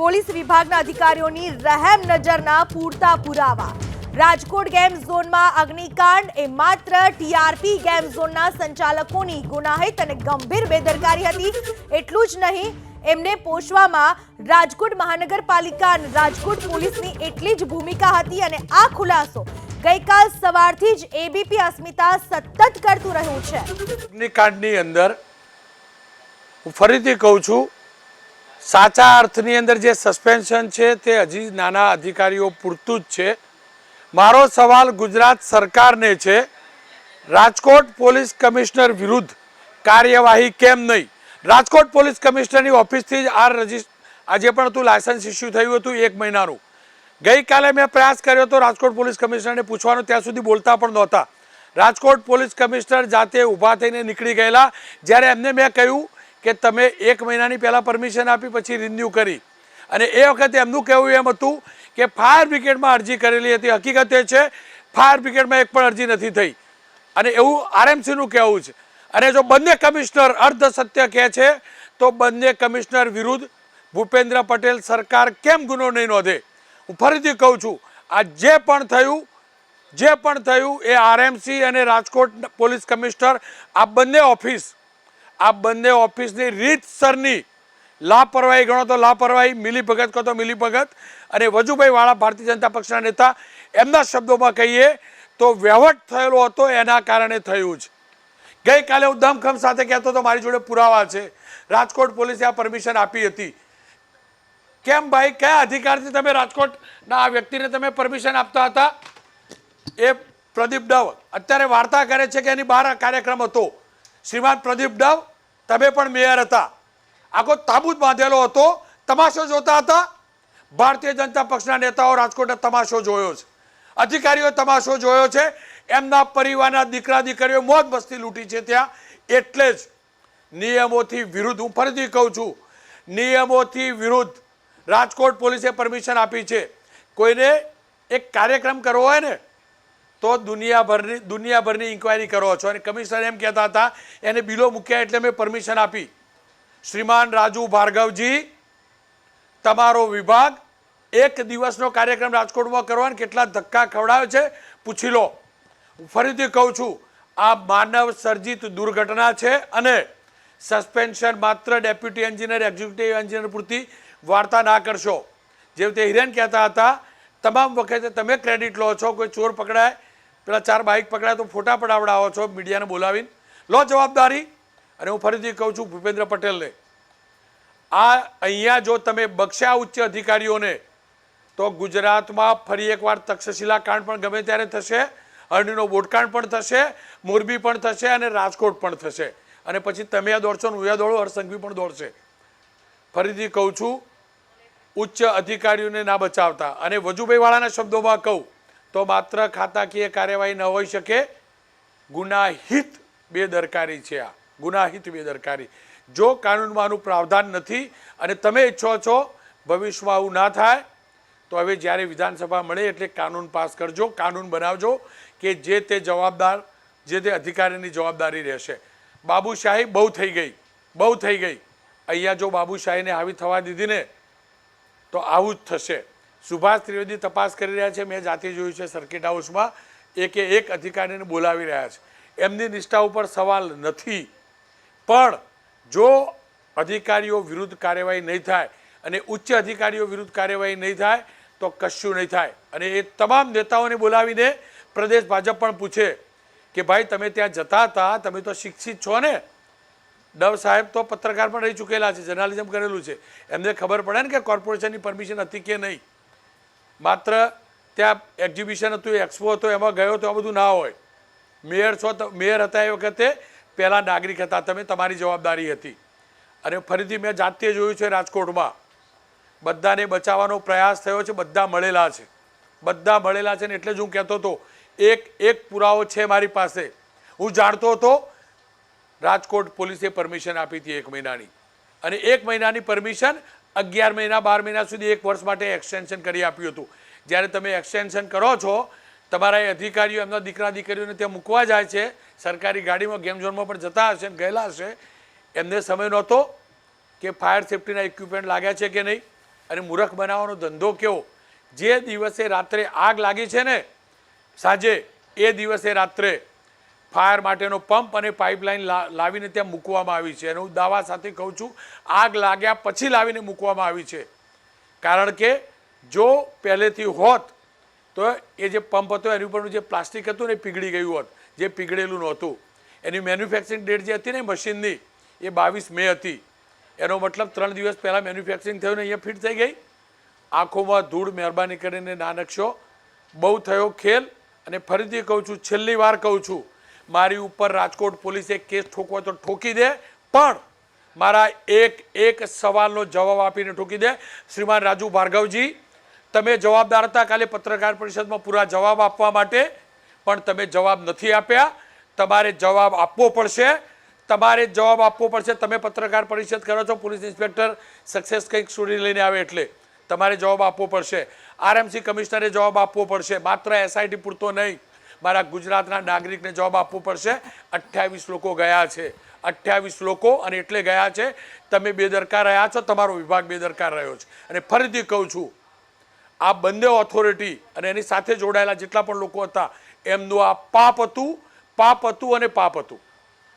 Police વિભાગના અધિકારીઓની રહેમ નજરના પૂરતા પુરાવા। રાજકોટ ગેમ ઝોનમાં અગ્નિકાંડ એ માત્ર ટીઆરપી ગેમ ઝોનના સંચાલકોની ગુનાહિત અને ગંભીર બેદરકારી હતી। એટલું જ નહીં, એમને પોષવામાં રાજકોટ મહાનગરપાલિકા અને રાજકોટ પોલીસની એટલી જ ભૂમિકા હતી અને આ ખુલાસો ગઈકાલ સવારથી જ એબીપી અસ્મિતા સતત કરતું રહ્યું છે। અગ્નિકાંડની અંદર હું ફરીથી કહું છું, સાચા અર્થની અંદર જે સસ્પેન્શન છે તે હજી નાના અધિકારીઓ પૂરતું જ છે। મારો સવાલ ગુજરાત સરકારને છે, રાજકોટ પોલીસ કમિશનર વિરુદ્ધ કાર્યવાહી કેમ નહીં? રાજકોટ પોલીસ કમિશનરની ઓફિસથી જ આજે પણ હતું લાયસન્સ ઇસ્યુ થયું હતું 1 મહિનાનું। ગઈકાલે મેં પ્રયાસ કર્યો તો રાજકોટ પોલીસ કમિશનરને પૂછવાનો, ત્યાં સુધી બોલતા પણ નહોતા। રાજકોટ પોલીસ કમિશનર જાતે ઊભા થઈને નીકળી ગયેલા, જ્યારે એમને મેં કહ્યું કે તમે 1 મહિનાની પહેલાં પરમિશન આપી પછી રિન્યૂ કરી, અને એ વખતે એમનું કહેવું એમ હતું કે ફાયર બ્રિગેડમાં અરજી કરેલી હતી। હકીકત એ છે ફાયર બ્રિગેડમાં એક પણ અરજી નથી થઈ, અને એવું આરએમસીનું કહેવું છે। અને જો બંને કમિશનર અર્ધ સત્ય કહે છે તો બંને કમિશનર વિરુદ્ધ ભૂપેન્દ્ર પટેલ સરકાર કેમ ગુનો નહીં નોંધે? હું ફરીથી કહું છું, આ જે પણ થયું એ આરએમસી અને રાજકોટ પોલીસ કમિશનર આ બંને ઓફિસની રીતસરની લાપરવાહી ગણો તો લાપરવાહી, મિલીભગત કહો તો મિલીભગત, અને વજુભાઈ વાળા ભારતીય જનતા પક્ષના નેતા, એમના શબ્દોમાં કહીએ તો વહેવટ થયેલો હતો, એના કારણે થયું જ। ગઈકાલે હું દમખમ સાથે કહેતો હતો મારી જોડે પુરાવા છે, રાજકોટ પોલીસે આ પરમિશન આપી હતી। કેમ ભાઈ, કયા અધિકારથી તમે રાજકોટના આ વ્યક્તિને તમે પરમિશન આપતા હતા? એ પ્રદીપ ડવ અત્યારે વાર્તા કરે છે કે એની બહાર કાર્યક્રમ હતો। શ્રીમાન પ્રદીપ ડવ, તમે પણ મેયર હતા, આખો તાબૂત બાંધેલો હતો, તમાશો જોતા હતા। ભારતીય જનતા પક્ષના નેતાઓ રાજકોટના તમાશો જોયો છે, અધિકારીઓ તમાશો જોયો છે, એમના પરિવારના દીકરા દીકરીઓ મોજ મસ્તી લૂંટી છે ત્યાં। એટલે જ નિયમોથી વિરુદ્ધ, હું ફરીથી કહું છું, નિયમોથી વિરુદ્ધ રાજકોટ પોલીસે પરમિશન આપી છે। કોઈને એક કાર્યક્રમ કરવો હોય ને તો દુનિયાભરની ઇન્ક્વાયરી કરો છો, અને કમિશનર એમ કહેતા હતા એને બિલો મૂક્યા એટલે મેં પરમિશન આપી। શ્રીમાન રાજુ ભાર્ગવજી, તમારો વિભાગ એક દિવસનો કાર્યક્રમ રાજકોટમાં કરવાનો કેટલા ધક્કા ખવડાવે છે પૂછી લો। હું ફરીથી કહું છું, આ માનવ સર્જિત દુર્ઘટના છે, અને સસ્પેન્શન માત્ર ડેપ્યુટી એન્જિનિયર, એક્ઝિક્યુટિવ એન્જિનિયર પૂરતી વાર્તા ના કરશો। જે રીતે હિરેન કહેતા હતા, તમામ વખતે તમે ક્રેડિટ લો છો, કોઈ ચોર પકડાય, પેલા 4 બાઇક પકડાય તો ફોટા પડાવડાવો છો મીડિયાને બોલાવીને, લો જવાબદારી। અને હું ફરીથી કહું છું ભૂપેન્દ્ર પટેલને, આ અહીંયા જો તમે બક્ષા ઉચ્ચ અધિકારીઓને તો ગુજરાતમાં ફરી એકવાર તક્ષશિલા કાંડ પણ ગમે ત્યારે થશે, હરણીનો બોટકાંડ પણ થશે, મોરબી પણ થશે, અને રાજકોટ પણ થશે, અને પછી તમે દોડશો ને હું દોડો, હરસંઘવી પણ દોડશે। ફરીથી કહું છું, ઉચ્ચ અધિકારીઓને ના બચાવતા, અને વજુભાઈ વાળાના શબ્દોમાં કહું તો માત્ર ખાતાકીય કાર્યવાહી ન હોઈ શકે, ગુનાહિત બેદરકારી છે આ, ગુનાહિત બેદરકારી। જો કાનૂનમાં આનું પ્રાવધાન નથી અને તમે ઈચ્છો છો ભવિષ્યમાં આવું ના થાય, તો હવે જ્યારે વિધાનસભા મળે એટલે કાનૂન પાસ કરજો, કાનૂન બનાવજો કે જે તે જવાબદાર, જે તે અધિકારીની જવાબદારી રહેશે। બાબુશાહી બહુ થઈ ગઈ। અહીંયા જો બાબુશાહીને હાવી થવા દીધી ને તો આવું જ થશે। સુભાષ ત્રિવેદી તપાસ કરી રહ્યા છે, મેં જાતે જોયું છે સર્કિટ હાઉસમાં, એક અધિકારીને બોલાવી રહ્યા છે, એમની નિષ્ઠા ઉપર સવાલ નથી, પણ જો અધિકારીઓ વિરુદ્ધ કાર્યવાહી નહીં થાય અને ઉચ્ચ અધિકારીઓ વિરુદ્ધ કાર્યવાહી નહીં થાય તો કશું નહીં થાય। અને એ તમામ નેતાઓને બોલાવીને પ્રદેશ ભાજપ પણ પૂછે કે ભાઈ તમે ત્યાં જતા હતા, તમે તો શિક્ષિત છો ને? ડવ સાહેબ તો પત્રકાર પણ રહી ચૂકેલા છે, જર્નાલિઝમ કરેલું છે, એમને ખબર પડે ને કે કોર્પોરેશનની પરમિશન હતી કે નહીં। માત્ર ત્યાં એક્ઝિબિશન હતું, એક્સપો હતો, એમાં ગયો તો આ બધું ના હોય। મેયર છો તો મેયર હતા એ વખતે પહેલાં નાગરિક હતા, તમે, તમારી જવાબદારી હતી। અને ફરીથી મેં જાતે જોયું છે રાજકોટમાં બધાને બચાવવાનો પ્રયાસ થયો છે, બધા મળેલા છે ને એટલે જ હું કહેતો હતો, એક પુરાવો છે મારી પાસે, હું જાણતો હતો રાજકોટ પોલીસે પરમિશન આપી હતી 1 મહિનાની, અને 1 મહિનાની પરમિશન 11 મહિના 12 મહિના સુધી 1 વર્ષ માટે એક્સટેન્શન કરી આપ્યું હતું। જ્યારે તમે એક્સટેન્શન કરો છો, તમારા એ અધિકારીઓ એમના દીકરા દીકરીઓને ત્યાં મૂકવા જાય છે, સરકારી ગાડીમાં ગેમ ઝોનમાં પણ જતા હશે ને ગયેલા હશે, એમને સમય નહોતો કે ફાયર સેફ્ટીના ઇક્વિપમેન્ટ લાગ્યા છે કે નહીં, અને મૂર્ખ બનાવવાનો ધંધો કેવો? જે દિવસે રાત્રે આગ લાગી છે ને સાંજે, એ દિવસે રાત્રે ફાયર માટેનો પંપ અને પાઇપલાઇન લાવીને ત્યાં મૂકવામાં આવી છે. અને હું દાવા સાથે કહું છું, આગ લાગ્યા પછી લાવીને મૂકવામાં આવી છે. કારણ કે જો પહેલેથી હોત તો એ જે પંપ હતો એની ઉપરનું જે પ્લાસ્ટિક હતું ને એ પીગળી ગયું હોત, જે પીગળેલું નહોતું. એની મેન્યુફેક્ચરિંગ ડેટ જે હતી ને મશીનની, એ 22 મે હતી. એનો મતલબ 3 દિવસ પહેલાં મેન્યુફેક્ચરિંગ થયું ને અહીંયા ફિટ થઈ ગઈ. આંખોમાં ધૂળ, મહેરબાની કરીને ના નકશો. બહુ થયો ખેલ. અને ફરીથી કહું છું, છેલ્લી વાર કહું છું, મારી ઉપર રાજકોટ પોલીસે કેસ ઠોકવો તો ઠોકી દે, પણ મારા એક સવાલનો જવાબ આપીને ઠોકી દે. શ્રીમાન રાજુ ભાર્ગવજી, તમે જવાબદાર હતા કાલે પત્રકાર પરિષદમાં પૂરા જવાબ આપવા માટે, પણ તમે જવાબ નથી આપ્યા. તમારે જવાબ આપવો પડશે. તમારે જવાબ આપવો પડશે. તમે પત્રકાર પરિષદ કરો છો, પોલીસ ઇન્સ્પેક્ટર સક્સેસ કંઈક સ્ટોરી લઈને આવે એટલે તમારે જવાબ આપવો પડશે. આરએમસી કમિશનરે જવાબ આપવો પડશે. માત્ર એસઆઈટી પૂરતો નહીં, મારા ગુજરાતના નાગરિકને જવાબ આપવો પડશે. 28 લોકો ગયા છે, 28 લોકો, અને એટલે ગયા છે તમે બેદરકાર રહ્યા છો, તમારો વિભાગ બેદરકાર રહ્યો છે. અને ફરીથી કહું છું, આ બંને ઓથોરિટી અને એની સાથે જોડાયેલા જેટલા પણ લોકો હતા એમનું આ પાપ હતું અને પાપ હતું.